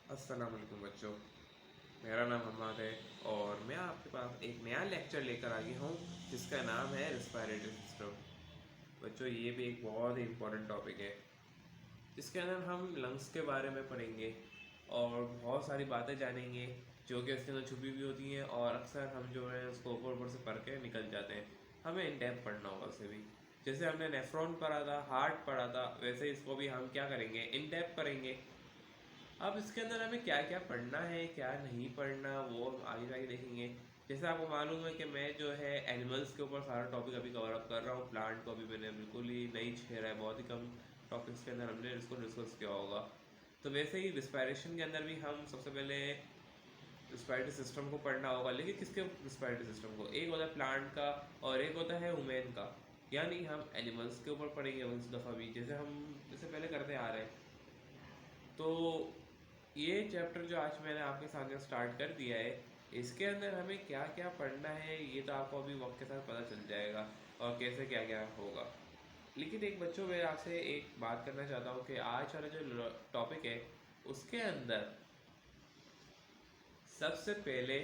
अस्सलाम वालेकुम बच्चों। मेरा नाम हम्माद है और मैं आपके पास एक नया लेक्चर लेकर आ गया हूँ जिसका नाम है रेस्पिरेटरी सिस्टम। बच्चों, ये भी एक बहुत ही इम्पोर्टेंट टॉपिक है जिसके अंदर हम लंग्स के बारे में पढ़ेंगे और बहुत सारी बातें जानेंगे जो कि इसके अंदर छुपी हुई होती हैं और अक्सर हम जो है उसको ऊपर ऊपर से पढ़ के निकल जाते हैं। हमें इन डेप्थ पढ़ना होगा उसे भी। जैसे हमने नेफ्रॉन पढ़ा था, हार्ट पढ़ा था, वैसे ही इसको भी हम क्या करेंगे, इन डेप्थ पढ़ेंगे। अब इसके अंदर हमें क्या क्या पढ़ना है, क्या नहीं पढ़ना, वो हम आगे जाके देखेंगे। जैसे आपको मालूम है कि मैं जो है एनिमल्स के ऊपर सारा टॉपिक अभी कवर अप कर रहा हूँ। प्लांट को अभी मैंने बिल्कुल ही नहीं छेड़ा है, बहुत ही कम टॉपिक्स के अंदर हमने इसको डिस्कस किया होगा। तो वैसे ही रिस्पायरेशन के अंदर भी हम सबसे पहले रिस्पायरेटरी सिस्टम को पढ़ना होगा। लेकिन किसके रिस्पायरेटरी सिस्टम को, एक होता है प्लांट का और एक होता है वुमेन का। यानी हम एनिमल्स के ऊपर पढ़ेंगे उस दफ़ा भी, जैसे हम इससे पहले करते आ रहे हैं। तो ये चैप्टर जो आज मैंने आपके सामने स्टार्ट कर दिया है, इसके अंदर हमें क्या क्या पढ़ना है ये तो आपको अभी वक्त के साथ पता चल जाएगा और कैसे क्या क्या होगा। लेकिन एक बच्चों, मैं आपसे एक बात करना चाहता हूँ कि आज वाला जो टॉपिक है उसके अंदर सबसे पहले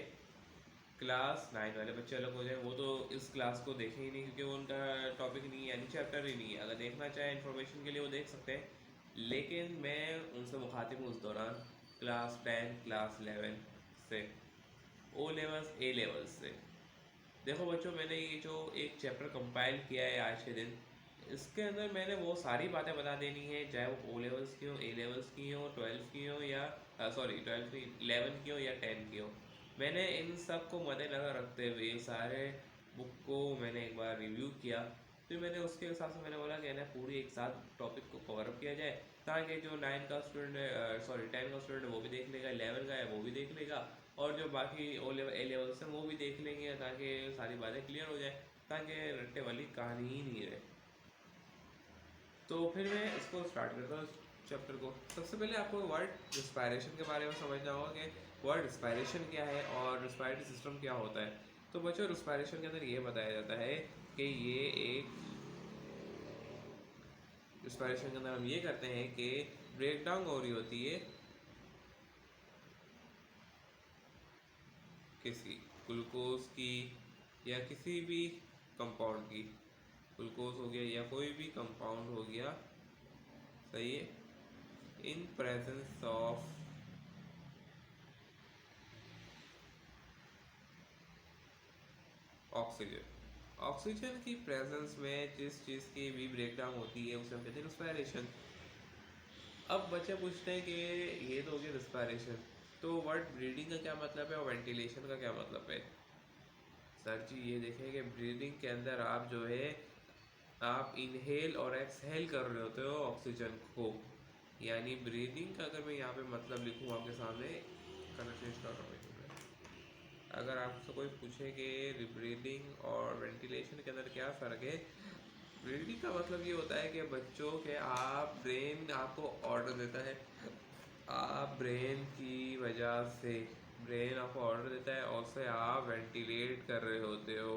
क्लास 9 वाले बच्चे अलग हो जाए, वो तो इस क्लास को देखें ही नहीं क्योंकि वो उनका टॉपिक नहीं है, यानी चैप्टर ही नहीं है। अगर देखना चाहे इन्फॉर्मेशन के लिए वो देख सकते हैं, लेकिन मैं उनसे मुखातिब हूँ उस दौरान क्लास 10, क्लास 11 से, ओ लेवल्स, ए लेवल्स से। देखो बच्चों, मैंने ये जो एक चैप्टर कंपाइल किया है आज के दिन, इसके अंदर मैंने वो सारी बातें बता देनी है, चाहे वो ओ लेवल्स की हो, ए लेवल्स की हो, 12 की हो या सॉरी 12 की, 11 की हो या 10 की हो। मैंने इन सब को मद्देनज़र रखते हुए सारे बुक को मैंने एक बार रिव्यू किया। फिर मैंने उसके हिसाब से मैंने बोला कि ना पूरी एक साथ टॉपिक को कवर अप किया जाए, ताकि जो 9 का स्टूडेंट है, सॉरी 10 का स्टूडेंट है वो भी देख लेगा, 11 का है वो भी देख लेगा, और जो बाकी ओ लेवल, ए लेवल से वो भी देख लेंगे, ताकि सारी बातें क्लियर हो जाए, ताकि रट्टे वाली कहानी ही नहीं रहे। तो फिर मैं इसको स्टार्ट करता हूँ चैप्टर को। सबसे पहले आपको वर्ड रिस्पायरेशन के बारे में समझना होगा कि वर्ड रिस्पायरेशन क्या है और रिस्पायरेटरी सिस्टम क्या होता है। तो बच्चों, रिस्पायरेशन के अंदर ये बताया जाता है कि ये एक रिस्पायरेशन के अंदर हम ये करते हैं कि ब्रेक डाउन हो रही होती है किसी ग्लूकोज की या किसी भी कंपाउंड की। ग्लूकोज हो गया या कोई भी कंपाउंड हो गया, सही है, in presence of oxygen. Oxygen की प्रेजेंस में जिस चीज़ की भी ब्रेकडाउन होती है उसे हम कहते हैं रिस्पायरेशन। अब बच्चे पूछते हैं कि ये तो हो गया रिस्पायरेशन, तो वर्ड ब्रीदिंग का क्या मतलब है और वेंटिलेशन का क्या मतलब है। सर जी, ये देखें कि ब्रीदिंग के अंदर आप जो है आप इनहेल और एक्सहेल कर रहे होते हो ऑक्सीजन को। यानी ब्रीदिंग का अगर मैं यहाँ पे मतलब लिखूँ आपके सामने, कलर चेंज कर रहा हूँ मैं। अगर आपसे कोई पूछे कि ब्रीदिंग और वेंटिलेशन के अंदर क्या फ़र्क है, ब्रीदिंग का मतलब ये होता है कि बच्चों के आप ब्रेन आपको ऑर्डर देता है, आप ब्रेन की वजह से, ब्रेन आपको ऑर्डर देता है और उससे आप वेंटिलेट कर रहे होते हो,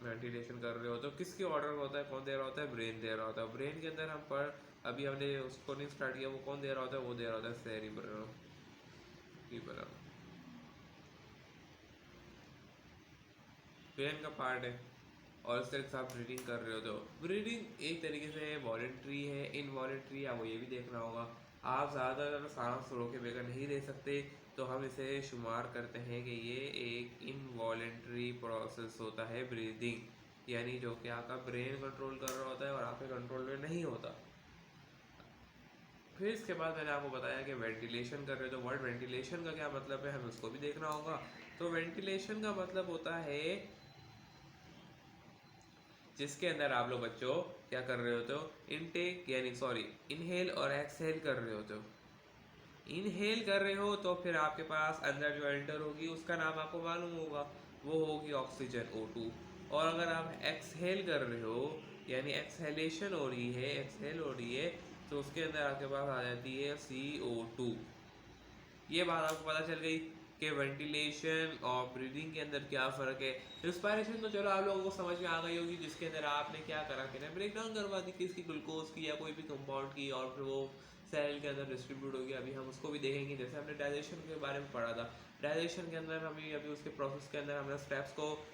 वेंटिलेशन कर रहे हो। तो किसके ऑर्डर होता है, कौन दे रहा होता है, ब्रेन दे रहा होता है। ब्रेन के अंदर हम पर अभी हमने उसको नहीं स्टार्ट किया, वो कौन दे रहा होता है, वो दे रहा होता है सेरिब्रम, ब्रेन का पार्ट है। और इस तरह से आप ब्रीडिंग कर रहे हो, तो ब्रीडिंग एक तरीके से वॉलेंट्री है, इनवॉलेंट्री, आपको ये भी देखना होगा। आप ज़्यादातर सांस रोके बगैर नहीं रह सकते, तो हम इसे शुमार करते हैं कि ये एक इनवॉलेंट्री प्रोसेस होता है ब्रीदिंग। यानी जो कि आपका ब्रेन कंट्रोल कर रहा होता है और आपके कंट्रोल में नहीं होता। फिर इसके बाद मैंने आपको बताया कि वेंटिलेशन कर रहे हो, तो वर्ड वेंटिलेशन का क्या मतलब है हमें उसको भी देखना होगा। तो वेंटिलेशन का मतलब होता है जिसके अंदर आप लोग बच्चों क्या कर रहे होते हो, इनटेक यानी सॉरी इनहेल और एक्सहेल कर रहे होते हो। इनहेल कर रहे हो तो फिर आपके पास अंदर जो एंटर होगी उसका नाम आपको मालूम होगा, वो होगी ऑक्सीजन O2। और अगर आप एक्सहेल कर रहे हो यानी एक्सहेलेशन हो रही है, एक्सहेल हो रही है, तो उसके अंदर आपके पास आ जाती है CO2। ये बात आपको पता चल गई कि वेंटिलेशन और ब्रीदिंग के अंदर क्या फ़र्क है। रिस्पायरेशन तो चलो आप लोगों को समझ में आ गई होगी, जिसके अंदर आपने क्या करा कि ना ब्रेक डाउन करवा दी किसी ग्लूकोज की या कोई भी कंपाउंड की, और फिर वो सेल के अंदर डिस्ट्रीब्यूट होगी, अभी हम उसको भी देखेंगे। जैसे हमने डाइजेशन के बारे में पढ़ा था, डाइजेशन के अंदर हमें अभी उसके प्रोसेस के अंदर हमने स्टेप्स को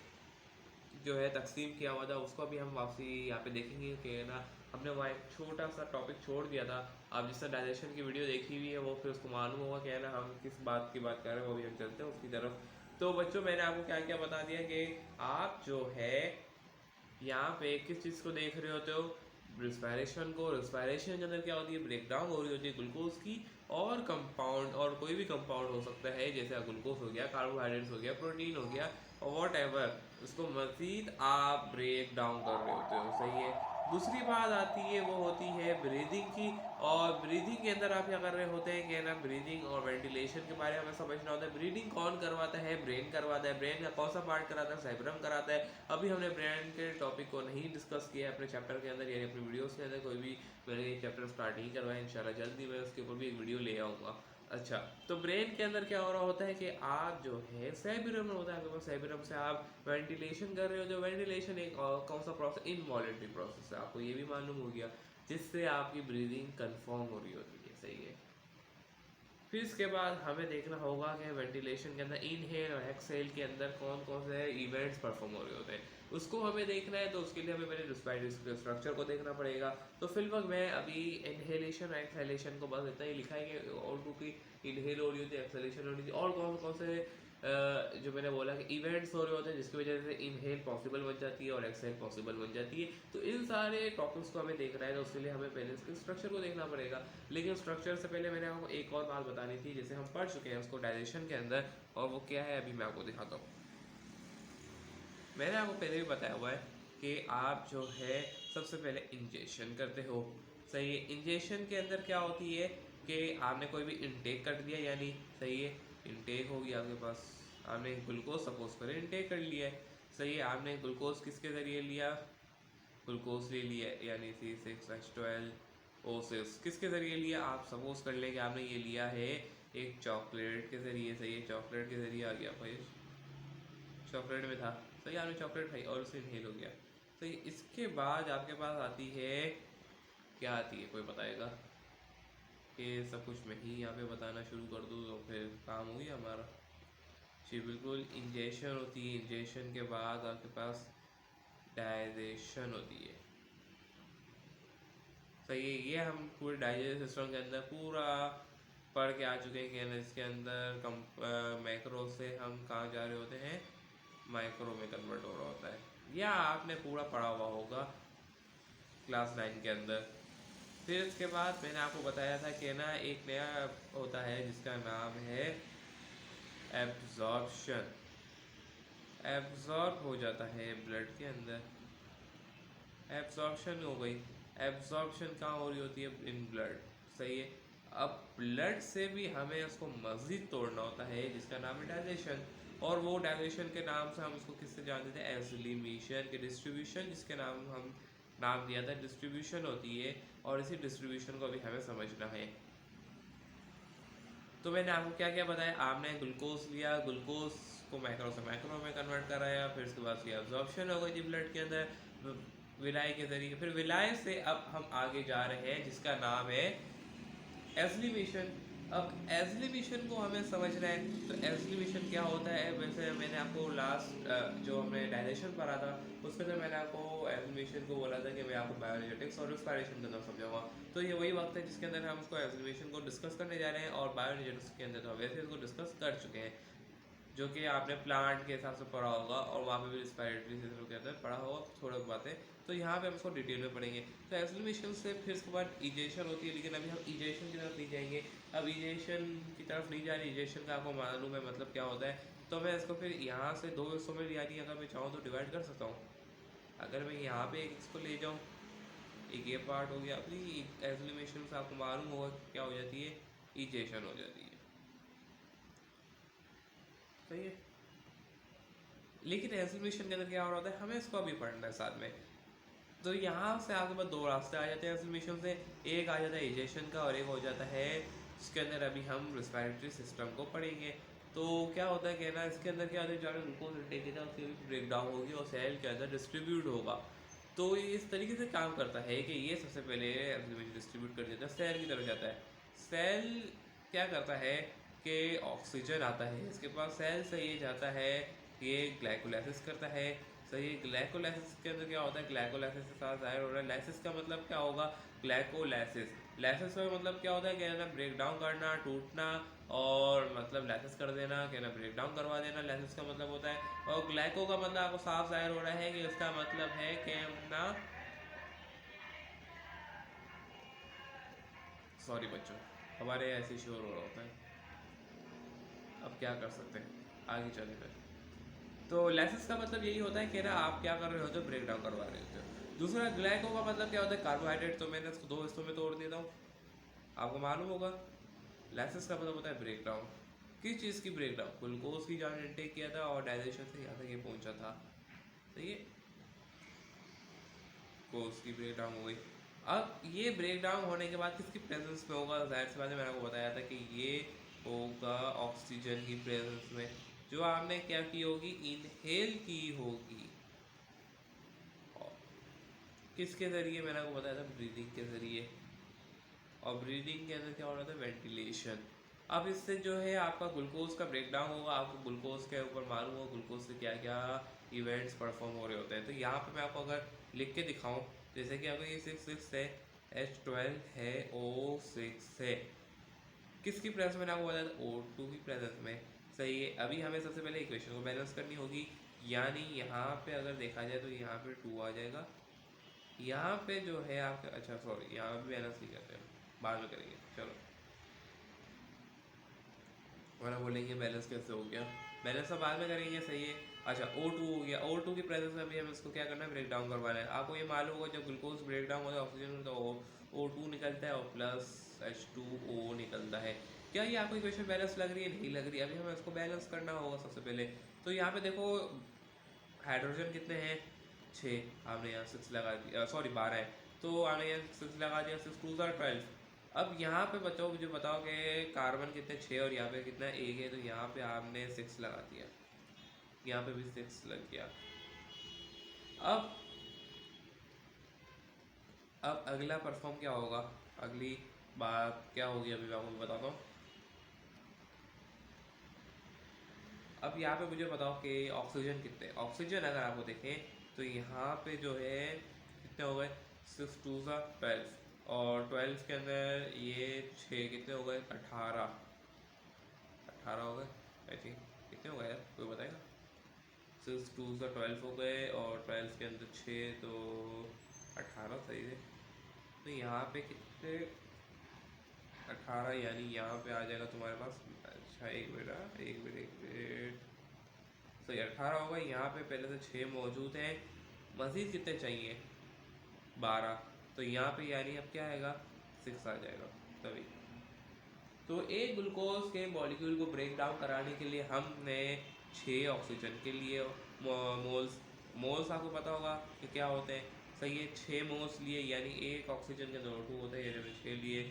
जो है तकसीम किया हुआ था, उसको भी हम वापसी यहाँ पे देखेंगे कि ना हमने वहाँ एक छोटा सा टॉपिक छोड़ दिया था। आप जिसने डाइजेशन की वीडियो देखी हुई है वो फिर उसको मालूम होगा कि है ना हम किस बात की बात कर रहे हैं, वो भी हम चलते हैं उसकी तरफ। तो बच्चों मैंने आपको क्या क्या बता दिया कि आप जो है यहाँ पे किस चीज़ को देख रहे होते हो, रिस्पायरेशन को। रिस्पायरेशन के अंदर क्या होती है, ब्रेक डाउन हो रही होती है ग्लूकोज की, और कंपाउंड, और कोई भी कंपाउंड हो सकता है, जैसे ग्लूकोज हो गया, कार्बोहाइड्रेट्स हो गया, प्रोटीन हो गया, और वॉट एवर, उसको मज़ीद आप ब्रेक डाउन कर रहे होते हो, सही है। दूसरी बात आती है वो होती है ब्रीदिंग की, और ब्रीदिंग के अंदर आप क्या कर रहे होते हैं कि ना ब्रीदिंग और वेंटिलेशन के बारे में हमें समझना होता है। ब्रीदिंग कौन करवाता है, ब्रेन करवाता है। ब्रेन का कौन सा पार्ट कराता है, सेरेब्रम कराता है। अभी हमने ब्रेन के टॉपिक को नहीं डिस्कस किया है अपने चैप्टर के अंदर, यानी अपनी वीडियोस के अंदर कोई भी मैंने ये चैप्टर स्टार्ट नहीं करवाया। इंशाल्लाह जल्दी मैं उसके ऊपर भी एक वीडियो ले आऊँगा। अच्छा, तो ब्रेन के अंदर क्या हो रहा होता है कि आप जो है सेरेब्रम होता है आपके पास, सेरेब्रम से आप वेंटिलेशन कर रहे हो। जो वेंटिलेशन एक कौन सा प्रोसेस, इनवॉलेंटरी प्रोसेस है, आपको ये भी मालूम हो गया, जिससे आपकी ब्रीदिंग कंफर्म हो रही होती है, सही है। फिर इसके बाद हमें देखना होगा कि वेंटिलेशन के अंदर इनहेल और एक्सहेल के अंदर कौन कौन से इवेंट्स परफॉर्म हो रहे होते हैं, उसको हमें देखना है। तो उसके लिए हमें पहले रेस्पिरेटरी स्ट्रक्चर को देखना पड़ेगा। तो फिलहाल मैं अभी इनहेलेशन और एक्सहेलेशन को बस इतना ही लिखा है कि और क्योंकि इनहेल हो रही होती है, एक्सहेलेशन हो रही थी, और कौन कौन से जो मैंने बोला कि इवेंट्स हो रहे होते हैं जिसकी वजह से इनहेल पॉसिबल बन जाती है और एक्सहेल पॉसिबल बन जाती है। तो इन सारे टॉपिक्स को हमें देखना है, तो उसके लिए हमें पहले इसके स्ट्रक्चर को देखना पड़ेगा। लेकिन स्ट्रक्चर से पहले मैंने आपको एक और बात बतानी थी, जैसे हम पढ़ चुके हैं उसको डाइजेशन के अंदर, और वो क्या है अभी मैं आपको दिखाता हूँ। मैंने आपको पहले भी बताया हुआ है कि आप जो है सबसे पहले इंजेक्शन करते हो, सही है। इंजेक्शन के अंदर क्या होती है कि आपने कोई भी इनटेक कर दिया, यानी सही है, इनटेक होगी आपके पास, आपने ग्लूकोज सपोज करें इनटेक कर लिया है, सही है। आपने ग्लूकोज किसके ज़रिए लिया, ग्लूकोज ले लिया, यानी C6H12O6 किसके ज़रिए लिया, आप सपोज कर लें कि आपने ये लिया है एक चॉकलेट के ज़रिए, सही है। चॉकलेट के ज़रिए आ गया भाई, चॉकलेट में था, सही, आपने चॉकलेट खाई और उससे इनहेल हो गया, सही। इसके बाद आपके पास आती है, क्या आती है कोई बताएगा, कि सब कुछ मैं ही यहाँ पे बताना शुरू कर दूँ तो फिर काम हो गया हमारा। जी बिल्कुल, इंजेक्शन होती है, इंजेक्शन के बाद आपके पास डाइजेशन होती है, सही है। ये हम पूरे डाइजेशन सिस्टम के अंदर पूरा पढ़ के आ चुके हैं कि इसके अंदर मैक्रो से हम कहाँ जा रहे होते हैं, माइक्रो में कन्वर्ट हो रहा होता है, या आपने पूरा पढ़ा हुआ होगा क्लास 9 के अंदर। फिर इसके बाद मैंने आपको बताया था कि ना एक नया होता है जिसका नाम है एब्जॉर्प्शन। एब्जॉर्ब हो जाता है ब्लड के अंदर, एब्जॉर्प्शन हो गई। एब्जॉर्प्शन कहाँ हो रही होती है, इन ब्लड, सही है। अब ब्लड से भी हमें उसको मज़ीद तोड़ना होता है जिसका नाम है डाइजेशन, और वो डाइजेशन के नाम से हम उसको किससे जानते थे, एस्लिमेशन के डिस्ट्रीब्यूशन, जिसके नाम हम नाम दिया था डिस्ट्रीब्यूशन होती है, और इसी डिस्ट्रीब्यूशन को अभी हमें समझना है। तो मैंने आपको क्या क्या बताया, आपने ग्लूकोज लिया, ग्लूकोज को मैक्रो से माइक्रो में कन्वर्ट कराया, फिर उसके बाद उसकी एब्जॉर्प्शन हो गई थी ब्लड के अंदर विलाय के ज़रिए। फिर विलाय से अब हम आगे जा रहे हैं जिसका नाम है एस्लिमेशन। अब एस्लिमेशन को हमें समझना है, तो एस्लिमेशन क्या होता है। वैसे मैंने आपको लास्ट जो हमने डायरेक्शन पढ़ा था उसके अंदर मैंने आपको एस्लिमेशन को बोला था कि मैं आपको बायोएनर्जेटिक्स और रिस्पायरेशन के अंदर समझाऊंगा। तो ये वही वक्त है जिसके अंदर हम उसको एस्लिमेशन को डिस्कस करने जा रहे हैं, और बायोएनर्जेटिक्स के अंदर तो वैसे इसको डिस्कस कर चुके हैं, जो कि आपने प्लांट के हिसाब से पढ़ा होगा, और वहाँ पे भी रिस्पायरेटरी सिस्टम के अंदर पढ़ा होगा थोड़ा बातें। तो यहाँ पे हम इसको डिटेल में पढ़ेंगे। तो एस्लिमेशन से फिर उसके बाद इजेशन होती है, लेकिन अभी हम इजेशन की तरफ नहीं जाएंगे। अब इजेशन की तरफ नहीं जा रही, इजेशन का आपको मालूम है मतलब क्या होता है। तो मैं इसको फिर यहाँ से दो हिस्सों में, यानी अगर मैं चाहूँ तो डिवाइड कर सकता हूँ। अगर मैं यहाँ पे एक इसको ले जाऊँ, एक ये पार्ट हो गया अपनी एस्लिमेशन से, आपको मालूम होगा क्या हो जाती है, इजेशन हो जाती है, सही है। लेकिन एस्लिमेशन के अंदर क्या हो रहा होता है, हमें इसको अभी पढ़ना है साथ में। तो यहाँ से आपके पास दो रास्ते आ जाते हैं एस्लिमेशन से, एक आ जाता है इजेशन का, और एक हो जाता है जिसके अंदर अभी हम रिस्पायरेटरी सिस्टम को पढ़ेंगे। तो क्या होता है कि ना इसके अंदर क्या होता है, जो ग्लूकोज इनटेक है उसकी ब्रेक डाउन होगी और सेल के अंदर डिस्ट्रीब्यूट होगा। तो ये इस तरीके से काम करता है कि ये सबसे पहले ऑक्सीजन डिस्ट्रीब्यूट कर देता है, सेल की तरफ जाता है। सेल क्या करता है कि ऑक्सीजन आता है इसके पास, सेल से ये जाता है, ये ग्लाइकोलाइसिस करता है। सही है। ग्लाइकोलाइसिस के अंदर क्या होता है, ग्लाइकोलाइसिस के साथ जाहिर हो रहा है, लाइसिस का मतलब क्या होगा, ग्लाइकोलाइसिस। लाइसिस का मतलब क्या होता है, कहना ब्रेक डाउन करना, टूटना, और मतलब लाइसिस कर देना, कहना ब्रेक डाउन करवा देना, लाइसिस का मतलब होता है। और ग्लाइको का मतलब आपको साफ जाहिर हो रहा है कि उसका मतलब है कि ना, सॉरी बच्चों, हमारे यहाँ ऐसे शोर हो रहा होता है, अब क्या कर सकते हैं, आगे चले फिर। तो लाइसिस का मतलब यही होता है कि ना आप क्या कर रहे होते हो, ब्रेक डाउन करवा रहे होते हो। दूसरा ग्लाइको का मतलब क्या होता है, कार्बोहाइड्रेट। तो मैंने इसको दो हिस्सों में तोड़ देता हूँ, आपको मालूम होगा। लाइसिस का मतलब होता है ब्रेक डाउन। किस चीज़ की ब्रेक डाउन, ग्लूकोज की जहाँ इंटेक किया था और डाइजेशन से यहाँ तक ये पहुँचा था, सही है, कोर्स की ब्रेक डाउन हो गई। अब ये ब्रेक डाउन होने के बाद किसकी प्रेजेंस में होगा, जाहिर सी बात है, मैंने आपको बताया था कि ये होगा ऑक्सीजन की प्रेजेंस में, जो आपने क्या की होगी, इनहेल की होगी। और किसके ज़रिए, मैंने आपको बताया था, ब्रीदिंग के ज़रिए। और ब्रीदिंग के अंदर क्या हो रहा था, वेंटिलेशन। अब इससे जो है आपका ग्लूकोज का ब्रेक डाउन होगा, आपको ग्लूकोज के ऊपर मालूम होगा ग्लूकोज से क्या क्या इवेंट्स परफॉर्म हो रहे होते हैं। तो यहाँ पे मैं आपको अगर लिख के दिखाऊं, जैसे कि अगर ये 6 है, H12 है, O6 है, किसकी प्रेजेंस में, आपको बताया था O2 की प्रेजेंस में, सही है। अभी हमें सबसे पहले इक्वेशन को बैलेंस करनी होगी, यानी यहाँ पे अगर देखा जाए तो यहाँ पे 2 आ जाएगा, यहाँ पे जो है आपका, अच्छा सॉरी, यहाँ भी बैलेंस नहीं करते हैं, बाद में करेंगे, चलो, वरना बोलेंगे बैलेंस कैसे हो गया, बैलेंस तो बाद में करेंगे, सही है। अच्छा O2 हो गया, O2 की प्रेजेंस में भी हमें इसको क्या करना है, ब्रेक डाउन करवाना है। आपको ये मालूम होगा जब ग्लूकोज ब्रेक डाउन होता है ऑक्सीजन में, तो O2 निकलता है और प्लस H2O निकलता है। क्या ये आपको इक्वेशन बैलेंस लग रही है, नहीं लग रही, अभी हमें इसको बैलेंस करना होगा सबसे पहले। तो यहाँ पे देखो हाइड्रोजन कितने हैं, 6, आपने यहाँ 6 लगा दिया, सॉरी 12 है, तो आपने यहाँ 6 लगा दिया, 6 2 12। अब यहाँ पे बच्चों मुझे बताओ कि कार्बन कितने, 6, और यहाँ पे कितना 1 है, तो यहाँ पे आपने 6 लगा दिया, यहाँ पे भी 6 लग गया। अब अब अगला परफॉर्म क्या होगा, अगली बात क्या होगी, अभी मैं आपको बताता हूँ। अब यहाँ पे मुझे बताओ कि ऑक्सीजन कितने, ऑक्सीजन अगर आपको देखें तो यहाँ पे जो है कितने हो गए, 6 2 12, और 12 के अंदर ये 6 कितने हो गए, 18, 18 हो गए आई थिंक, कितने हो गए यार, कोई बताएगा। 6 2 12 हो गए, और 12 के अंदर 6, तो 18, सही है। तो यहाँ पे कितने, 18, यानी यहाँ पे आ जाएगा तुम्हारे पास, अच्छा एक मिनट, एक मिनट, एक मिनट, सही 18 होगा। यहाँ पे पहले से 6 मौजूद हैं, मज़ीद कितने चाहिए, 12, तो यहाँ पे यानी अब क्या आएगा, 6 आ जाएगा तभी। तो एक ग्लूकोज के मॉलिक्यूल को ब्रेक डाउन कराने के लिए हमने 6 ऑक्सीजन के लिए मोल्स, मोल्स आपको पता होगा कि क्या होते हैं, सही है, 6 मोल्स लिए, यानी एक ऑक्सीजन के अंदर 2 होते हैं, यानी 6 लिए,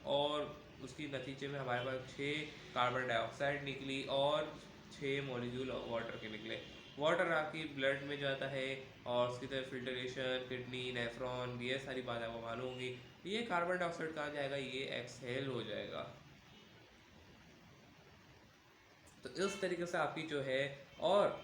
और उसकी नतीजे में हमारे पास 6 कार्बन डाइऑक्साइड निकली और 6 मॉलिक्यूल वाटर के निकले। वाटर आपकी ब्लड में जाता है और उसकी तरह फिल्टरेशन, किडनी, नेफ्रॉन, ये सारी बातें आपको मालूम होंगी। ये कार्बन डाइऑक्साइड कहाँ जाएगा, ये एक्सहेल हो जाएगा। तो इस तरीके से आपकी जो है, और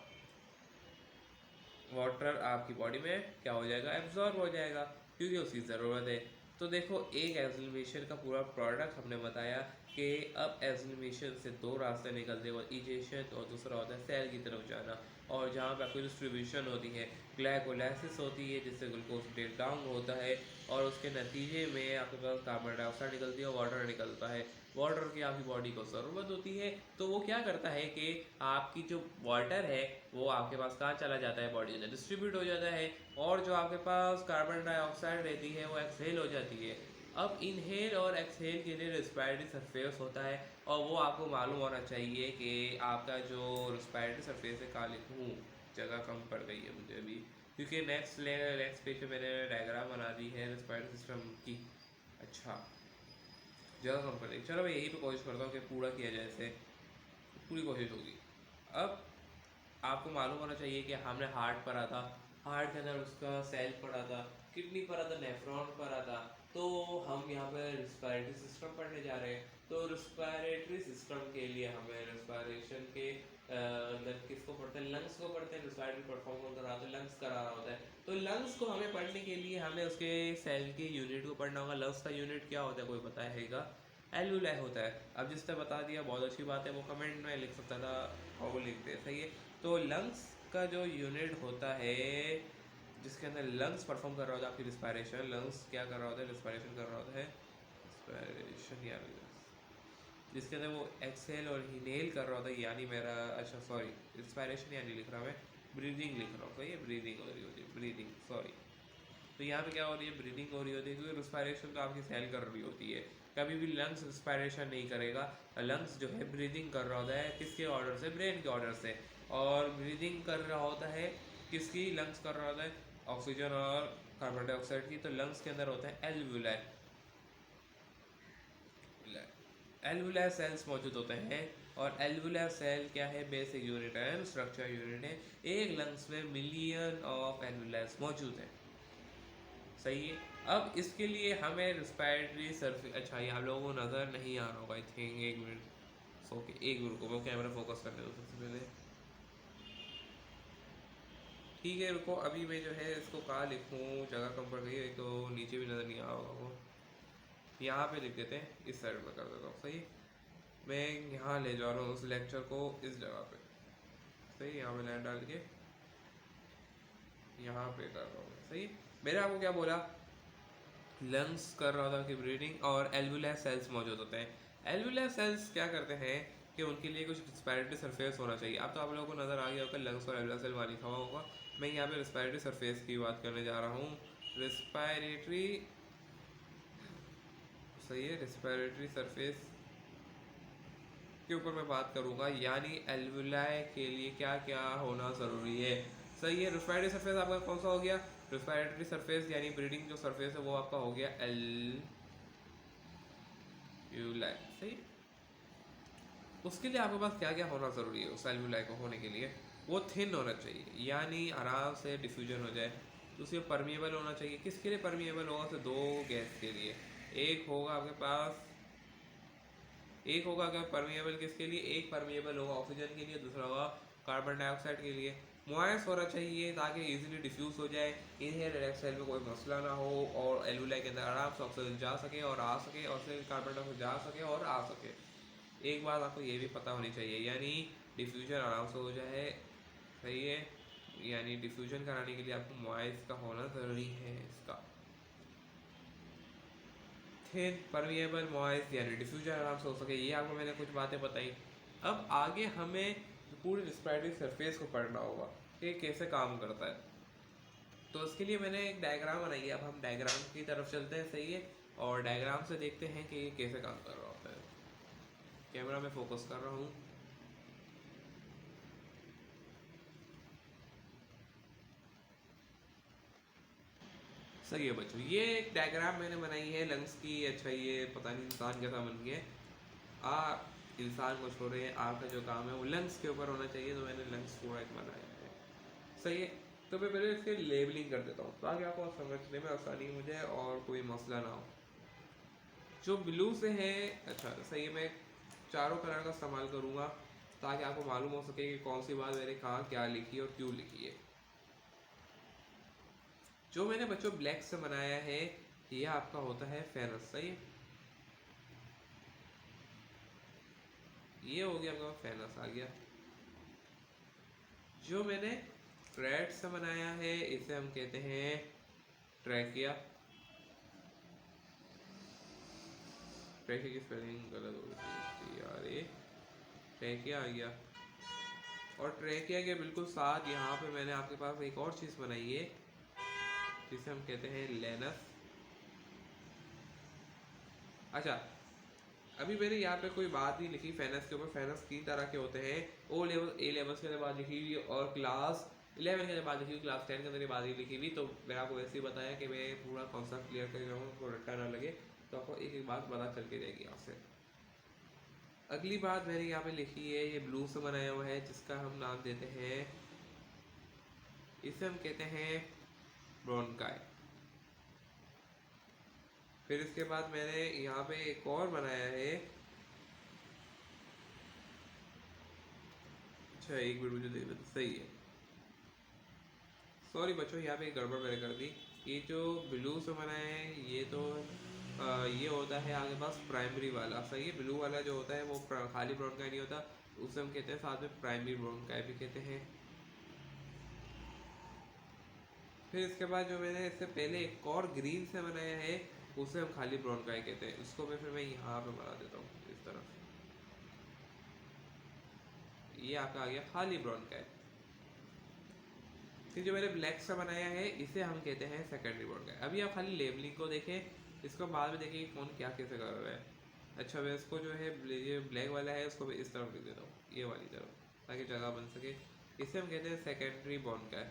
वाटर आपकी बॉडी में क्या हो जाएगा, एब्जॉर्ब हो जाएगा, क्योंकि उसकी ज़रूरत है। तो देखो एक एग्जलिमेशन का पूरा प्रोडक्ट हमने बताया कि अब एग्जलिमेशन से 2 रास्ते निकलते हैं, इजेशन और दूसरा होता है सेल की तरफ जाना। और जहाँ पर आपकी डिस्ट्रीब्यूशन होती है, ग्लाइकोलाइसिस होती है जिससे ग्लूकोज ब्रेक डाउन होता है, और उसके नतीजे में आपके पास कार्बन डाइऑक्साइड निकलती है और वाटर निकलता है। वाटर की आपकी बॉडी को ज़रूरत होती है, तो वो क्या करता है कि आपकी जो वाटर है वो आपके पास कहाँ चला जाता है, बॉडी में डिस्ट्रीब्यूट हो जाता है, और जो आपके पास कार्बन डाइऑक्साइड रहती है वो एक्सहेल हो जाती है। अब इनहेल और एक्सहेल के लिए रेस्पिरेटरी सरफेस होता है, और वो आपको मालूम होना चाहिए कि आपका जो रेस्पिरेटरी सरफेस है, कहाँ लिखूँ, जगह कम पड़ गई है मुझे अभी, क्योंकि नेक्स्ट पेज पे मैंने डायग्राम बना दी है रेस्पिरेटरी सिस्टम की। अच्छा, जगह कम पड़ गई, चलो मैं यहीं पे कोशिश करता हूँ कि पूरा किया जाए, इसे पूरी कोशिश होगी। अब आपको मालूम होना चाहिए कि हमने हार्ट पढ़ा था, हार्ट के अंदर उसका सेल पड़ा था, किडनी पड़ा था, नेफ्रॉन पड़ा था। तो हम यहाँ पे रिस्पायरेटरी सिस्टम पढ़ने जा रहे हैं। तो रिस्पायरेटरी सिस्टम के लिए हमें रिस्पायरेशन के अंदर किसको पढ़ते हैं, लंग्स को पढ़ते हैं। रिस्पायरेटरी परफॉर्म कौन कर रहा होता है, लंग्स करा रहा होता है। तो लंग्स को हमें पढ़ने के लिए हमें उसके सेल के यूनिट को पढ़ना होगा। लंग्स का यूनिट क्या होता है, कोई बताएगा? एल्वुलाई होता है। अब जिसने बता दिया बहुत अच्छी बात है, वो कमेंट में लिख सकता था और वो लिखते हैं, सही है। तो लंग्स का जो यूनिट होता है जिसके अंदर लंग्स परफॉर्म कर रहा होता है आपकी रिस्पायरेशन, लंग्स क्या कर रहा होता है, रिस्पायरेशन कर रहा होता है, रिस्पायरेशन या जिसके अंदर वो एक्सेल और इनहेल कर रहा होता है, यानी मेरा अच्छा सॉरी रिस्पायरेशन यानी लिख रहा हूँ मैं, ब्रीदिंग लिख रहा हूँ, सही है, ब्रीदिंग हो रही होती है, ब्रीदिंग सॉरी। तो यहाँ पे क्या हो रही है, ब्रीदिंग हो रही होती है, क्योंकि रिस्पायरेशन तो आपकी सेल कर रही होती है। कभी भी लंग्स रिस्पायरेशन नहीं करेगा, लंग्स जो है ब्रीदिंग कर रहा होता है, किसके ऑर्डर से, ब्रेन के ऑर्डर से। और ब्रीदिंग कर रहा होता है किसकी, लंग्स कर रहा होता है ऑक्सीजन और कार्बन डाइऑक्साइड की। तो लंग्स के अंदर होता है एल्वुलाई, एल्वुलर सेल्स मौजूद होते हैं। और एल्वुलर सेल क्या है, बेसिक यूनिट है, स्ट्रक्चर यूनिट है। एक लंग्स में मिलियन ऑफ एल्वुलर्स मौजूद हैं, सही है। अब इसके लिए हमें रिस्पायरेटरी सर्फेस, अच्छा ये आप लोगों को नज़र नहीं आ रहा होगा आई थिंक, एक मिनट ओके, एक मिनट को मैं कैमरा फोकस करने दो सबसे पहले। ठीक है रुको, अभी मैं जो है इसको कहाँ लिखूँ, जगह कम पड़ गई है, एक तो नीचे भी नज़र नहीं आ रहा होगा वो, यहाँ पे लिख देते हैं, इस साइड में कर देता हूँ, सही है। मैं यहाँ ले जा रहा हूँ उस लेक्चर को इस जगह पे, सही, यहाँ पे लाइन डाल के यहाँ पे कर रहा हूँ, सही। मैंने आपको क्या बोला, लंग्स कर रहा था कि ब्रीदिंग, और एल्वुलर सेल्स मौजूद होते हैं। एल्वुलर सेल्स क्या करते हैं कि उनके लिए कुछ रिस्पायरेटरी सरफेस होना चाहिए। अब तो आप लोगों को नज़र आ गया होगा लंग्स और एल्वुलर सेल वहाँ लिखा हुआ होगा। मैं यहाँ पे रिस्पायरेटरी सरफेस की बात करने जा रहा हूँ। रिस्पायरेटरी, सही है, रिस्पायरेटरी सरफेस के ऊपर मैं बात करूंगा, यानी एल्वुलाई के लिए क्या क्या होना ज़रूरी है, सही है। रिस्पायरेटरी सरफेस आपका कौन सा हो गया, रिस्पायरेटरी सरफेस यानी ब्रीडिंग जो सरफेस है वो आपका हो गया एल्वुलाई, सही। उसके लिए आपके पास क्या क्या होना ज़रूरी है, उस एल्वुलाई को होने के लिए, वो थिन होना चाहिए, यानी आराम से डिफ्यूजन हो जाए। दूसरे परमिएबल होना चाहिए, किसके लिए परमिएबल होगा, तो दो गैस के लिए। एक होगा आपके पास, एक होगा क्या परमिएबल, किसके लिए, एक परमिएबल होगा ऑक्सीजन के लिए, दूसरा होगा कार्बन डाइऑक्साइड के लिए। मॉइस्ट होना चाहिए ताकि इजीली डिफ्यूज हो जाए, इनहेल एक्सहेल में कोई मसला ना हो, और एल्वुलाई के अंदर आराम से ऑक्सीजन जा सके और आ सके, और फिर कार्बन डाइऑक्साइड जा सके और आ सके। एक बात आपको ये भी पता होनी चाहिए, यानी डिफ्यूजन आराम से हो जाए, सही है। यानी डिफ्यूजन कराने के लिए आपको मॉइस्ट का होना ज़रूरी है, इसका थिन परमिएबल मॉइस्ट, यानी डिफ्यूजन आराम से हो सके। ये आपको मैंने कुछ बातें बताई। अब आगे हमें पूरी रिस्पायरेटरी सरफेस को पढ़ना होगा कि कैसे काम करता है। तो उसके लिए मैंने एक डायग्राम बनाई है, अब हम डायग्राम की तरफ चलते हैं, सही है। और डायग्राम से देखते हैं कि ये कैसे काम कर रहा होता है। कैमरा में फोकस कर रहा हूँ। सही है बच्चों, ये एक डायग्राम मैंने बनाई है लंग्स की। अच्छा ये पता नहीं इंसान कैसा बन गया है। इंसान को छोड़े, आपका जो काम है वो लंग्स के ऊपर होना चाहिए, तो मैंने लंग्स पूरा एक बनाया है, सही है। तो मैं पहले इसके लेबलिंग कर देता हूँ ताकि आपको समझने में आसानी हो जाए और कोई मसला ना हो। जो ब्लू से है, अच्छा सही है, मैं चारों कलर का इस्तेमाल करूँगा ताकि आपको मालूम हो सके कि कौन सी बात मैंने कहा, क्या लिखी और क्यों लिखी है। जो मैंने बच्चों ब्लैक से बनाया है, ये आपका होता है फेरस, सही है। ये हो गया आपका फेरस आ गया। जो मैंने रेड से बनाया है, इसे हम कहते हैं ट्रैकिया। ट्रैकिया की स्पेलिंग गलत हो गई यार, ये ट्रैकिया आ गया। और ट्रैकिया के बिल्कुल साथ यहाँ पे मैंने आपके पास एक और चीज़ बनाई है जिसे हम कहते हैं लेनस। अच्छा, अभी मैंने यहाँ पे कोई बात नहीं लिखी फेनस के ऊपर। फेनस 3 तरह के होते हैं, ओ लेवल ए लेवल्स के अंदर बात लिखी हुई, और क्लास 11 के अंदर बात लिखी हुई, क्लास 10 के अंदर बात नहीं लिखी हुई। तो मैंने आपको वैसे ही बताया कि मैं पूरा कॉन्सेप्ट क्लियर कर रहा हूँ, आपको रट्टा ना लगे, तो आपको एक एक बात पता चल के जाएगी आपसे। अगली बात मैंने यहाँ पे लिखी है, ये ब्लू से बनाया हुआ है, जिसका हम नाम देते हैं इसे हम कहते हैं ब्रोंकाई। फिर इसके बाद मैंने यहाँ पे एक और बनाया है, अच्छा एक मिनट मुझे देख लेते, सही है, सॉरी बच्चों यहाँ पे एक गड़बड़ मैंने कर दी। ये जो ब्लू से बनाया है ये तो ये होता है आगे पास प्राइमरी वाला, सही है। ब्लू वाला जो होता है वो खाली ब्रोंकाई नहीं होता, उसे हम कहते हैं साथ में प्राइमरी ब्रोंकाई भी कहते हैं। फिर इसके बाद जो मैंने इससे पहले एक और ग्रीन से बनाया है उसे हम खाली ब्रोंकाई कहते हैं। उसको मैं फिर मैं यहाँ पे बना देता हूँ इस तरफ, ये आपका आ गया खाली ब्रोंकाई। फिर जो मैंने ब्लैक से बनाया है इसे हम कहते हैं सेकेंडरी ब्रोंकाई। अभी आप खाली लेबलिंग को देखें, इसको बाद में देखिए कौन क्या कैसे कर रहा है। अच्छा मैं इसको जो है ये ब्लैक वाला है उसको मैं इस तरफ लिख देता हूँ, ये वाली तरफ, ताकि जगह बन सके। इसे हम कहते हैं सेकेंडरी ब्रोंकाई।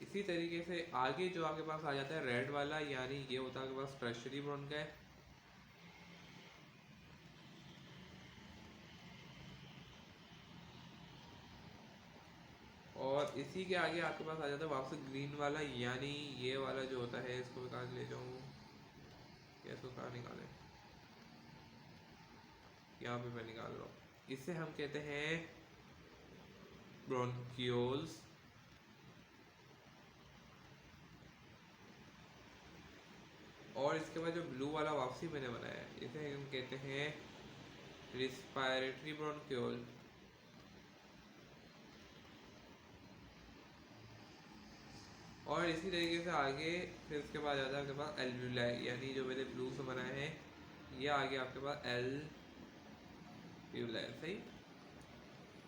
इसी तरीके से आगे जो आपके पास आ जाता है रेड वाला, यानी ये होता है आपके पास टर्शियरी ब्रोंकाई। और इसी के आगे आपके पास आ जाता है वापस ग्रीन वाला, यानी ये वाला जो होता है, इसको मैं कहाँ ले जाऊँ, इसको कहाँ निकालें, यहाँ पे मैं निकाल रहा हूँ। इसे हम कहते हैं ब्रोंक्यूल्स। और इसके बाद जो ब्लू वाला वापसी मैंने बनाया है इसे हम कहते हैं रिस्पायरेटरी ब्रोंक्यूल। और इसी तरीके से आगे फिर उसके बाद आता है आपके पास एल्व्यूलाई, यानी जो मैंने ब्लू से बनाया है ये आगे आपके पास एल्व्यूलाई, सही।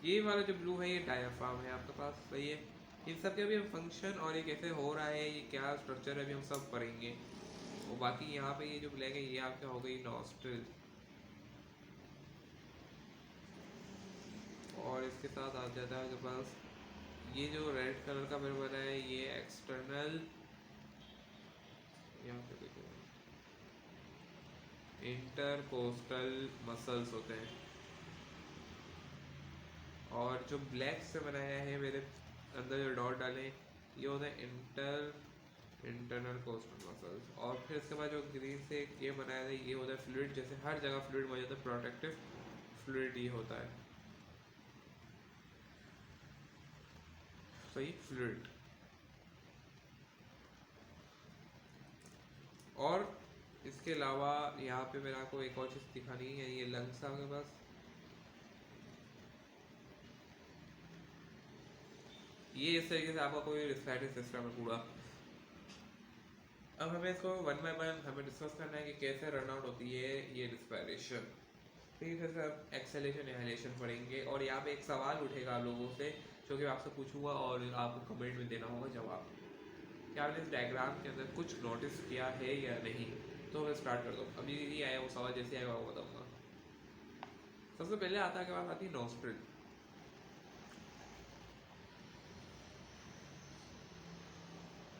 ये वाला जो ब्लू है ये डायाफ्राम है आपके पास, सही है। इन सब के अभी हम फंक्शन और ये कैसे हो रहा है, ये क्या स्ट्रक्चर है, अभी हम सब पढ़ेंगे। और बाकी यहाँ पे ये जो ब्लैक है ये आपका हो गई नॉस्ट्रिल। और इसके साथ आ जाता है आपके पास ये जो रेड कलर का मेरे बनाया है ये एक्सटर्नल, यहाँ पे देखो इंटरकोस्टल मसल्स होते हैं। और जो ब्लैक से बनाया है मेरे अंदर जो डॉट डाले ये होता है इंटरनल कोस्टल मसल्स। और फिर इसके बाद जो ग्रीन से ये बनाया है ये होता है फ्लूइड, जैसे हर जगह फ्लूइड मौजूद है, प्रोटेक्टिव फ्लूइड ये होता है, सही, फ्लूइड। और इसके अलावा यहाँ पे मेरे आपको एक और चीज़ दिखानी है, ये लंग्स आपके पास, ये इस तरीके से आपका कोई रिस्पायरेटरी सिस्टम है पूरा। अब हमें इसको वन बाय वन हमें डिस्कस करना है कि कैसे रन आउट होती है ये रिस्पायरेशन। फिर से आप एक्सेलेशन इनहेलेशन पढ़ेंगे। और यहाँ पे एक सवाल उठेगा आप लोगों से जो कि आपसे पूछूंगा और आपको कमेंट में देना होगा जवाब। क्या आपने इस डायग्राम के अंदर कुछ नोटिस किया है या नहीं? तो मैं स्टार्ट कर दूँ, अभी ये आया वो सवाल, जैसे आएगा वो बताऊँगा। सबसे पहले आता है के बाद आती है नोस्ट्रिल।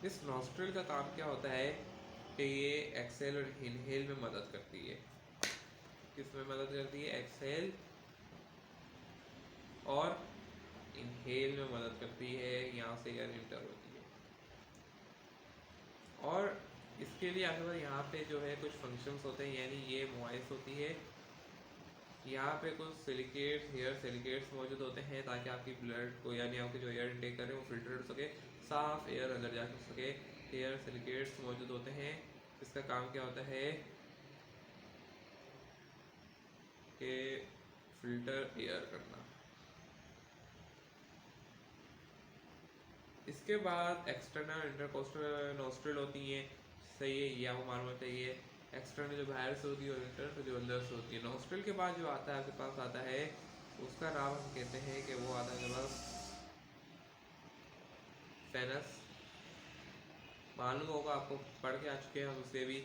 इस नोस्ट्रिल का काम क्या होता है कि ये एक्सेल और इनहेल में मदद करती है। किस में मदद करती है? एक्सेल और इनहेल में मदद करती है, यहाँ से एयर इंटर होती है। और इसके लिए आपके पास यहाँ पे जो है कुछ फंक्शंस होते हैं, यानी ये वॉइस होती है, यहाँ पे कुछ सिलिकेट्स, हेयर सिलिकेट्स मौजूद होते हैं ताकि आपकी ब्लड को, यानी आपके जो एयर इनटेक करें वो फिल्टर हो सके, साफ एयर अंदर जा सके। हेयर सिलिकेट्स मौजूद होते हैं, इसका काम क्या होता है कि फिल्टर एयर करना। इसके बाद एक्सटर्नल इंटरकोस्टल नोस्ट्रिल होती हैं, सही है, ये आपको मालूम चाहिए। एक्सटर्नल जो बाहर से होती है और इंटरनल जो अंदर से होती है। नोस्ट्रिल के बाद जो आता है आपके पास आता है उसका नाम हम कहते हैं कि वो आता है आपके पास फेनस। मालूम होगा आपको, पढ़ के आ चुके हैं हम उसे भी।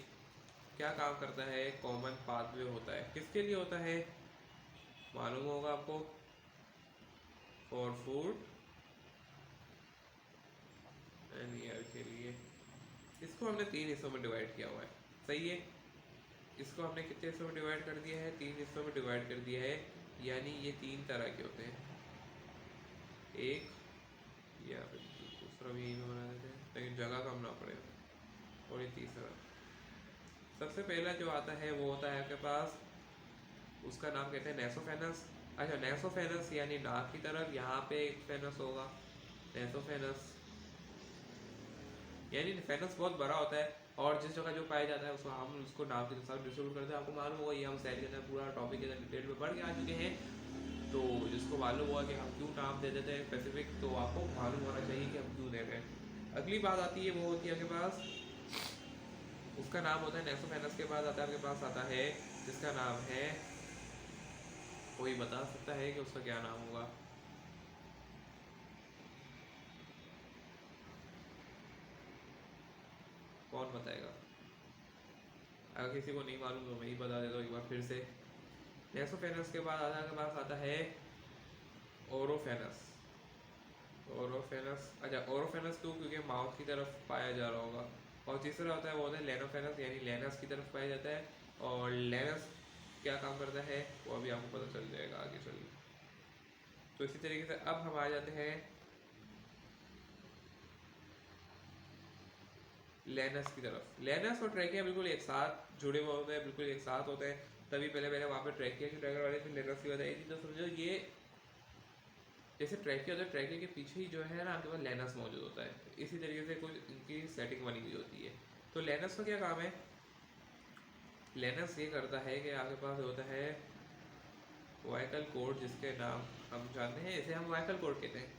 क्या काम करता है? कॉमन पाथवे होता है। किसके लिए होता है मालूम होगा आपको? फॉर फूड एंड एयर के लिए। इसको हमने 3 हिस्सों में डिवाइड किया हुआ है, सही है। इसको हमने कितने हिस्सों में डिवाइड कर दिया है? 3 हिस्सों में डिवाइड कर दिया है, यानी ये 3 तरह के होते हैं। एक, या फिर दूसरा भी यही में बना देते हैं लेकिन जगह कम ना पड़े। और ये तीसरा, सबसे पहला जो आता है वो होता है आपके पास, उसका नाम कहते हैं नेसोफेनस। अच्छा, नेसोफेनस यानी नाक की तरफ, यहाँ पे एक फेनस होगा, नेसोफेनस यानी फेनस बहुत बड़ा होता है और जिस जगह जो पाया जाता है उसको हम उसको नाम के साथ डिस्ट्रीब्यूट करते हैं। आपको मालूम होगा, ये हम सैर के अंदर पूरा टॉपिक के अंदर डिटेल में बढ़ के आ चुके हैं, तो जिसको मालूम हुआ कि हम क्यों नाम दे देते हैं स्पेसिफिक, तो आपको मालूम होना चाहिए कि हम क्यों दे रहे हैं। अगली बात आती है, वो होती है आपके पास, उसका नाम होता है नेसोफेनस। के बाद आता है आपके पास आता है जिसका नाम है, कोई बता सकता है कि उसका क्या नाम होगा? कौन बताएगा? अगर किसी को नहीं मालूम तो मैं ही बता देता हूँ एक बार फिर से। नेसोफेनस के बाद आता है आपके पास आता है ओरोफेनस। ओरोफेनस, अच्छा ओरोफेनस क्यों? क्योंकि माउथ की तरफ पाया जा रहा होगा। और तीसरा होता है वो होता है लेनोफेनस, यानी लेनस की तरफ पाया जाता है। और लेनस क्या काम करता है वो अभी आपको पता चल जाएगा आगे चलिए। तो इसी तरीके से अब हम आ जाते हैं लेनस की तरफ। लेनस और ट्रैकिया बिल्कुल एक साथ जुड़े हुए होते हैं, बिल्कुल एक साथ होते हैं, तभी पहले पहले वहाँ पे ट्रैकिया की ट्रैकर वाले थे, लेनस की बताई थी। तो समझो ये जैसे ट्रैकिया होता है, ट्रैकिया के पीछे ही जो है ना आपके पास लेनस मौजूद होता है। इसी तरीके से कुछ इनकी सेटिंग बनी हुई होती है। तो लेनस का क्या काम है? लेनस ये करता है कि आपके पास होता है वोकल कॉर्ड, जिसके नाम हम जानते हैं, इसे हम वोकल कॉर्ड कहते हैं।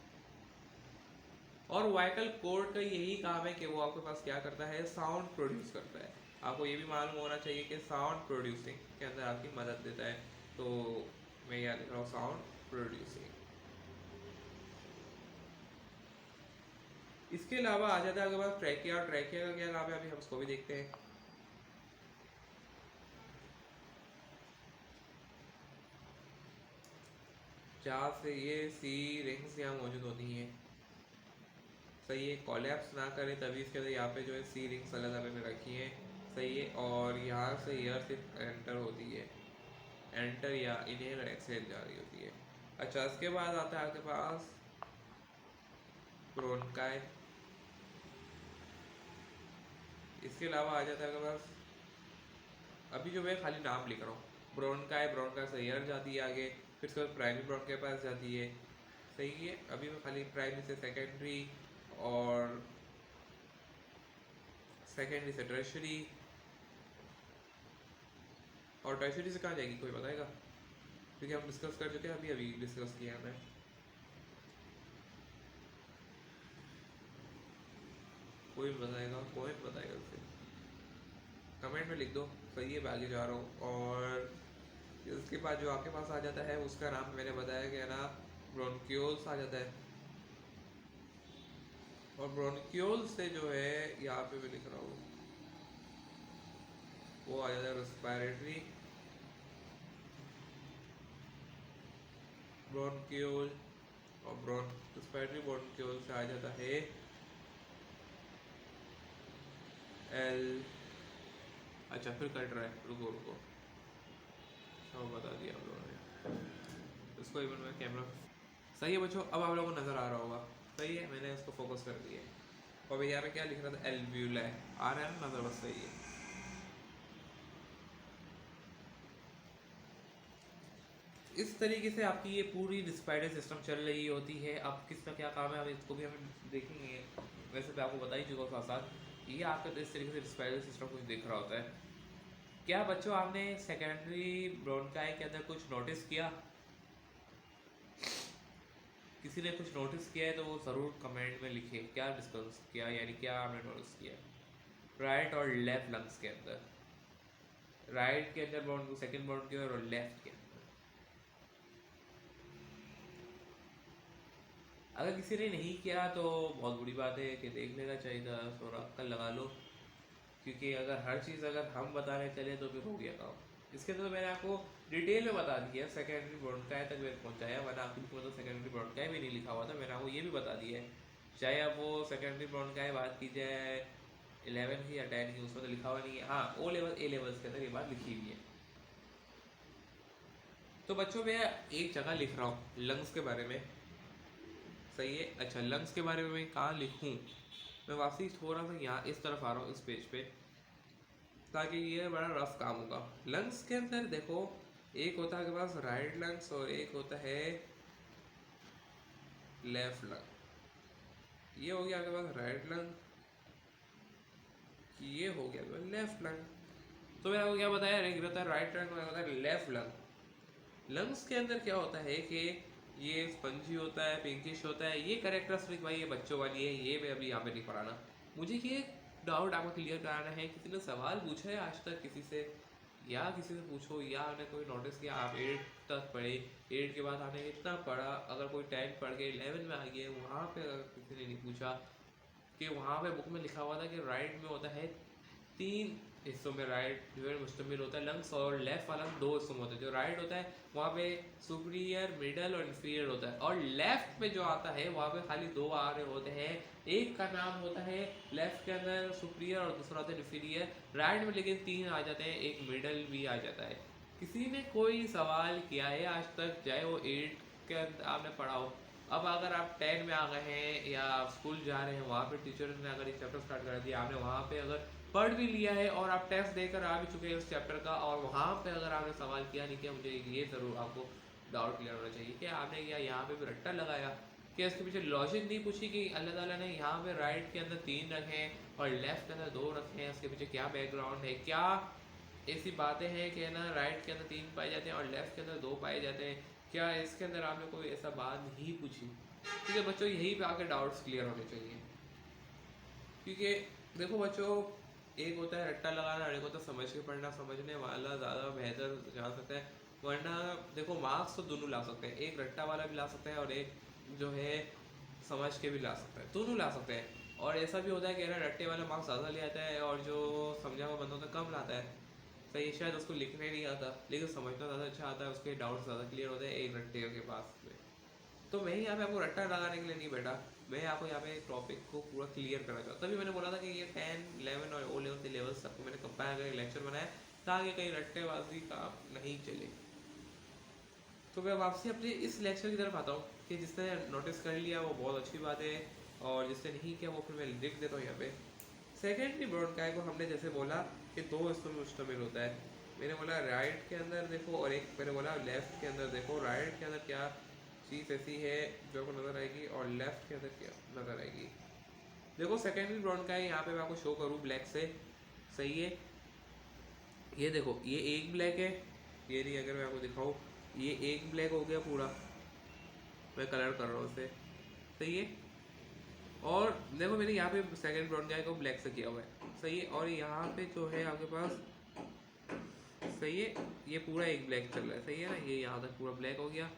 और वोकल कॉर्ड का यही काम है कि वो आपके पास क्या करता है, साउंड प्रोड्यूस करता है। आपको ये भी मालूम होना चाहिए कि साउंड प्रोड्यूसिंग के अंदर आपकी मदद देता है। तो मैं यहाँ लिख रहा हूँ साउंड प्रोड्यूसिंग। इसके अलावा आ जाता है आपके पास ट्रैकिया। और ट्रैकिया का क्या काम है अभी हम उसको भी देखते हैं। चार से ये सी रिंग्स यहाँ मौजूद होती हैं, सही है, कोलैप्स ना करे तभी इसके अंदर यहाँ पे जो है सी रिंग्स अलग अलग रखी हैं, सही है। और यहाँ से एयर सिर्फ एंटर होती है, एंटर या इनहेल एक्सहेल जा रही होती है। अच्छा, इसके बाद आता है आपके पास ब्रोनकाई। इसके अलावा आ जाता है आपके पास, अभी जो मैं खाली नाम लिख रहा हूँ, ब्रोनकाई, ब्रोनकाई से एयर जाती है आगे, फिर उसके बाद प्राइमरी ब्रोन के पास जाती है, सही है। अभी मैं खाली प्राइमरी से सेकेंडरी, और सेकेंडरी से टर्शरी, और टर्शरी से कहाँ जाएगी कोई बताएगा? क्योंकि हम डिस्कस कर चुके हैं, अभी अभी डिस्कस किया हमने। कोई बताएगा? कोई बताएगा उसे कमेंट में लिख दो, सही है, मैं आगे जा रहा हूँ। और इसके बाद जो आपके पास आ जाता है उसका नाम मैंने बताया कि ना ब्रोनक्यूल्स आ जाता है। और ब्रोनक्यूल से जो है यहाँ पे मैं लिख रहा हूँ, वो आ जाता है रेस्पिरेटरी ब्रोनक्यूल। और रेस्पिरेटरी ब्रोनक्यूल से आ जाता है एल। अच्छा फिर कट रहा है, रुको रुको, सब बता दिया आप लोगों ने। इसको इवन मैं कैमरा, सही है बच्चों, अब आप लोगों को नज़र आ रहा होगा, सही है, मैंने इसको फोकस कर दिया। और भैया मैं क्या लिख रहा था, एल्व्यूलाई, आ रहा है ना नज़र, बस सही है। इस तरीके से आपकी ये पूरी रिस्पायरेटरी सिस्टम चल रही होती है। अब किसका क्या काम है, अब इसको भी हम देखेंगे। वैसे तो आपको बता ही चुका साथ साथ, ये आपका तो इस तरीके से रिस्पायरेटरी सिस्टम कुछ दिख रहा होता है। क्या बच्चों आपने सेकेंडरी ब्रोनकाई के अंदर कुछ नोटिस किया? किसी ने कुछ नोटिस किया है तो वो ज़रूर कमेंट में लिखे, क्या डिस्कस किया, यानी क्या आपने नोटिस किया राइट और लेफ्ट लंग्स के अंदर। राइट के अंदर बाउंड, सेकंड बाउंड के और लेफ्ट के अंदर। अगर किसी ने नहीं किया तो बहुत बुरी बात है कि देख लेना चाहिए था, थोड़ा अक्ल लगा लो। क्योंकि अगर हर चीज़ अगर हम बताने चले तो फिर हो गया काम। इसके अंदर तो मैंने आपको डिटेल में बता दिया, सेकेंडरी ब्रोनकाई तक मैंने पहुँचाया, वरना आपकी बुक में तो सेकेंडरी ब्रोनकाई भी नहीं लिखा हुआ था, मैंने आपको ये भी बता दिया है। चाहे अब वो सेकेंडरी ब्रोनकाई बात की जाए 11 की या 10 की, उसमें तो लिखा हुआ नहीं है। हाँ, ओ लेवल ए लेवल्स के अंदर ये बात लिखी हुई है। तो बच्चों मैं एक जगह लिख रहा हूँ लंग्स के बारे में, सही है। अच्छा, लंग्स के बारे में मैं कहाँ लिखूँ? मैं वापसी थोड़ा सा यहाँ इस तरफ आ रहा हूँ, इस पेज पे, ताकि ये बड़ा रफ काम होगा। लंग्स के अंदर देखो, एक होता है आपके पास राइट लंग्स और एक होता है लेफ्ट लंग। ये हो गया आपके पास राइट लंग, ये हो गया आपके पास लेफ्ट लंग। तो मैं आपको क्या बताया, एक होता है राइट लंग और होता है लेफ्ट लंग। लंग्स के अंदर क्या होता है कि ये स्पंजी होता है, पिंकिश होता है। ये कैरेक्टरिस्टिक भाई ये बच्चों वाली है, ये मैं अभी यहाँ पे नहीं पढ़ाना। मुझे ये डाउट आपको क्लियर कराना है। किसी ने सवाल पूछा है आज तक किसी से, या किसी से पूछो, या आपने कोई नोटिस किया, आप 8 तक पढ़े, 8 के बाद आपने इतना पढ़ा, अगर कोई 10 पढ़ के 11 में आ गए, वहाँ पे अगर किसी ने नहीं पूछा कि वहाँ पे बुक में लिखा हुआ था कि राइट में होता है 3 हिस्सों में, राइट जो है मुश्तमिल होता है लंग्स, और लेफ्ट वाला 2 हिस्सों में होता है। जो राइट होता है वहाँ पे सुपीरियर, मिडल और इन्फीरियर होता है, और लेफ्ट में जो आता है वहाँ पे खाली 2 आ रहे होते हैं। एक का नाम होता है लेफ्ट के अंदर सुपीरियर और दूसरा होता है इन्फीरियर। राइट में लेकिन 3 आ जाते हैं, एक मिडल भी आ जाता है। किसी ने कोई सवाल किया है आज तक, चाहे वो 8 के अंदर आपने पढ़ा हो, अब अगर आप 10 में आ गए हैं या आप स्कूल जा रहे हैं, वहाँ पे टीचर ने अगर एक चैप्टर स्टार्ट कर दिया, आपने वहाँ पे अगर पढ़ भी लिया है और आप टेस्ट देकर आ भी चुके हैं उस चैप्टर का, और वहाँ पे अगर आपने सवाल किया नहीं किया, मुझे ये ज़रूर आपको डाउट क्लियर होना चाहिए कि आपने क्या यहाँ पे भी रट्टा लगाया, कि इसके पीछे लॉजिक नहीं पूछी कि अल्लाह ताला ने यहाँ पे राइट के अंदर 3 रखे हैं और लेफ्ट के अंदर 2 रखे हैं, उसके पीछे क्या बैकग्राउंड है, क्या ऐसी बातें हैं कि ना राइट के अंदर 3 पाए जाते हैं और लेफ्ट के अंदर 2 पाए जाते हैं, क्या इसके अंदर आपने कोई ऐसा बात नहीं पूछी? ठीक है बच्चों, यहीं पे आके डाउट्स क्लियर होने चाहिए। क्योंकि देखो बच्चों, एक होता है रट्टा लगाना और एक होता है समझ के पढ़ना। समझने वाला ज़्यादा बेहतर जा सकता है, वरना देखो मार्क्स तो दोनों ला सकते हैं, एक रट्टा वाला भी ला सकता है और एक जो है समझ के भी ला सकता है, दोनों ला सकते हैं। और ऐसा भी होता है कि ना रट्टे वाला मार्क्स ज़्यादा ले आता है और जो समझा हुआ बंदा होता है कम लाता है। सही, शायद उसको लिखने नहीं आता लेकिन समझना ज़्यादा अच्छा आता है, उसके डाउट ज़्यादा क्लियर होते हैं एक रट्टे के पास में। तो मैं यहाँ पे आपको रट्टा लगाने के लिए नहीं बैठा, मैं आपको यहाँ पे टॉपिक को पूरा क्लियर करना चाहता हूँ। तभी मैंने बोला था कि ये 10, 11 और O लेवल के लेवल्स सबको मैंने कंपेयर करके लेक्चर बनाया, ताकि कहीं रट्टेबाजी का नहीं चले। तो मैं वापसी अपने इस लेक्चर की तरफ आता हूँ कि जिसने नोटिस कर लिया वो बहुत अच्छी बात है, और जिसने नहीं किया वो फिर मैं लिख देता हूँ यहाँ पे। सेकेंडरी ब्रॉडकास्ट को हमने जैसे बोला कि 2 हिस्सों में मुश्तमिल होता है। मैंने बोला राइट के अंदर देखो, और एक मैंने बोला लेफ्ट के अंदर देखो। राइट के अंदर क्या चीज़ ऐसी है जो आपको नज़र आएगी और लेफ्ट के अंदर क्या नज़र आएगी। देखो सेकेंडरी ब्रॉडकास्ट यहाँ पे मैं आपको शो करूँ ब्लैक से, सही है। ये देखो, ये एक ब्लैक है, ये नहीं, अगर मैं आपको दिखाऊँ, ये एक ब्लैक हो गया पूरा, मैं कलर कर रहा हूँ उसे, सही है। और देखो मैंने यहाँ पे सेकंड ब्रॉडकास्ट को ब्लैक से किया हुआ है, सही है। और यहाँ पे जो है आपके पास, सही है, ये पूरा एक ब्लैक चल रहा है, सही है ना। ये यहाँ तक पूरा ब्लैक हो गया,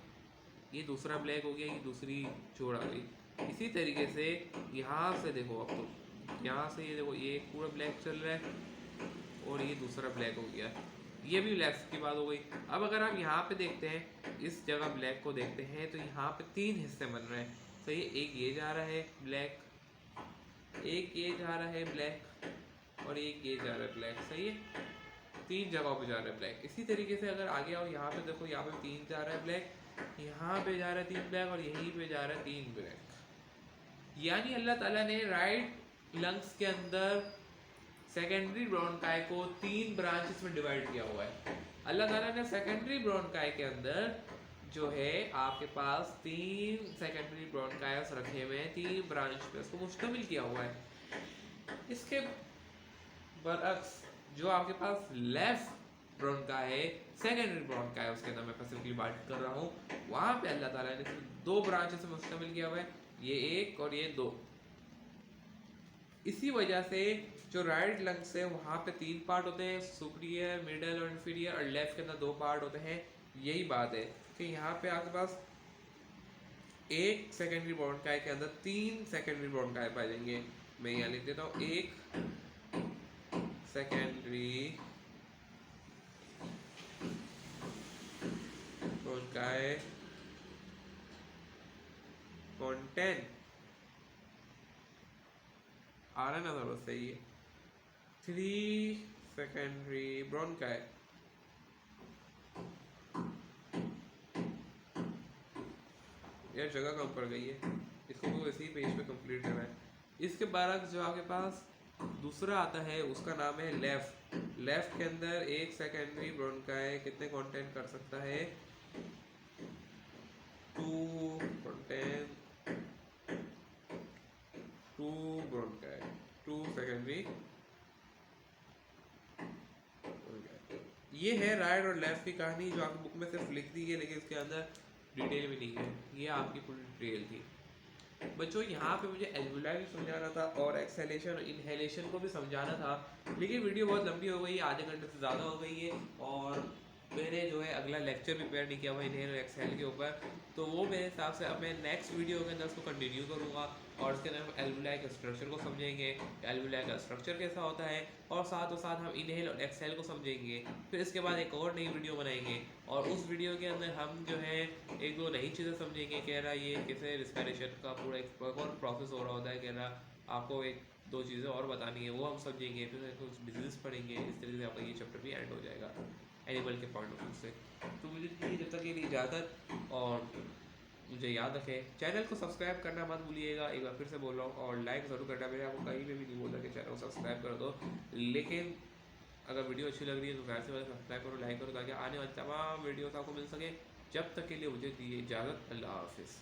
ये दूसरा ब्लैक हो गया, ये दूसरी जोड़ आ गई। इसी तरीके से यहाँ से देखो, अब तो यहाँ से ये देखो, ये पूरा ब्लैक चल रहा है और ये दूसरा ब्लैक हो गया, ये भी ब्लैक की बात हो गई। अब अगर आप यहाँ पे देखते हैं, इस जगह ब्लैक को देखते हैं, तो यहाँ पे 3 हिस्से बन रहे हैं, सही है। एक ये जा रहा है ब्लैक, एक ये जा रहा है ब्लैक, और एक ये जा रहा है ब्लैक, सही है। 3 जगहों पे जा रहा है ब्लैक। इसी तरीके से अगर आगे आओ, यहाँ पे देखो, यहाँ पे 3 जा रहा है ब्लैक, यहाँ पे जा रहा है 3 ब्लैक, और यहीं पे जा रहा है 3 ब्लैक। यानी अल्लाह ताला ने राइट लंग्स के अंदर सेकेंडरी ब्रॉनकाई को 3 ब्रांचेस में डिवाइड किया हुआ है। अल्लाह ताला ने सेकेंडरी ब्रॉनकाई के अंदर जो है आपके पास 3 सेकेंडरी ब्रॉनकाइस रखे हुए हैं, 3 ब्रांच पे उसको मुश्तमिल किया हुआ है। इसके बरअक्स जो आपके पास लेफ्ट ब्रॉनकाई है, सेकेंडरी ब्रॉनकाई है, उसके अंदर मैं स्पेसिफिकली बात कर रहा हूँ, वहाँ पे अल्लाह ताला ने सिर्फ 2 ब्रांचेस में मुश्तमिल किया हुआ है, ये 1 और ये 2। इसी वजह से जो राइट लंग्स है वहाँ पे 3 पार्ट होते हैं, सुपीरियर, मिडल और इंफीरियर, और लेफ्ट के अंदर 2 पार्ट होते हैं। यही बात है कि यहाँ पे आपके पास एक सेकेंडरी ब्रॉनकाई के अंदर 3 सेकेंडरी ब्रॉनकाई पाए जाएंगे। मैं यहाँ लिख देता हूँ, एक सेकेंडरी ब्रॉनकाई कंटेंट आ रहा है ना, थोड़ा सही है। 3 सेकेंडरी ब्रॉनकाई, यार जगह कम पड़ गई है, इसको तो वैसे ही पेज पे कंप्लीट करना है। इसके बाद जो आपके पास दूसरा आता है उसका नाम है लेफ्ट। लेफ्ट के अंदर एक सेकेंडरी ब्रोंकाई कितने कंटेंट कर सकता है, 2 कंटेंट, 2 ब्रोंकाई, 2 सेकेंडरी। ये है राइट और लेफ्ट की कहानी जो आपकी बुक में सिर्फ लिख दी है, लेकिन इसके अंदर डिटेल भी नहीं है। ये आपकी पूरी डिटेल थी बच्चों। यहाँ पे मुझे एल्वुलाई भी समझाना था और एक्सहेलेशन और इनहेलेशन को भी समझाना था, लेकिन वीडियो बहुत लंबी हो गई है, आधे घंटे से ज़्यादा हो गई है। और मैंने जो है अगला लेक्चर भी प्रिपेयर नहीं किया हुआ इनहेल और एक्सहेल के ऊपर, तो वो मेरे हिसाब से अब मैं नेक्स्ट वीडियो के अंदर उसको कंटिन्यू करूँगा। और उसके अंदर हम एल्वुलाई के स्ट्रक्चर को समझेंगे, एल्वुलाई का स्ट्रक्चर कैसा होता है, और साथ हम इनहेल और एक्सहेल को समझेंगे। फिर इसके बाद एक और नई वीडियो बनाएंगे, और उस वीडियो के अंदर हम जो है एक दो नई चीज़ें समझेंगे। कह रहा ये कैसे रिस्पिरेशन का पूरा एक और प्रोसेस हो रहा होता है, कह रहा आपको एक दो चीज़ें और बतानी है, वो हम समझेंगे। फिर कुछ डिजीज पढ़ेंगे। इस तरीके से आपका ये चैप्टर भी एंड हो जाएगा एनिमल के पॉइंट ऑफ व्यू से। तो मुझे चाहिए जब तक के लिए इजाज़त, और मुझे याद रखें चैनल को सब्सक्राइब करना मत भूलिएगा। एक बार फिर से बोल रहा हूँ, और लाइक ज़रूर करना। मैंने आपको कहीं पे भी नहीं बोला कि चैनल को सब्सक्राइब कर दो, लेकिन अगर वीडियो अच्छी लग रही है तो ज़्यादा से ज़्यादा सब्सक्राइब करो, लाइक करो, ताकि आने वाली तमाम वीडियोस आपको मिल सके। जब तक के लिए मुझे दीजिए इजाज़त, अल्लाह हाफिज़।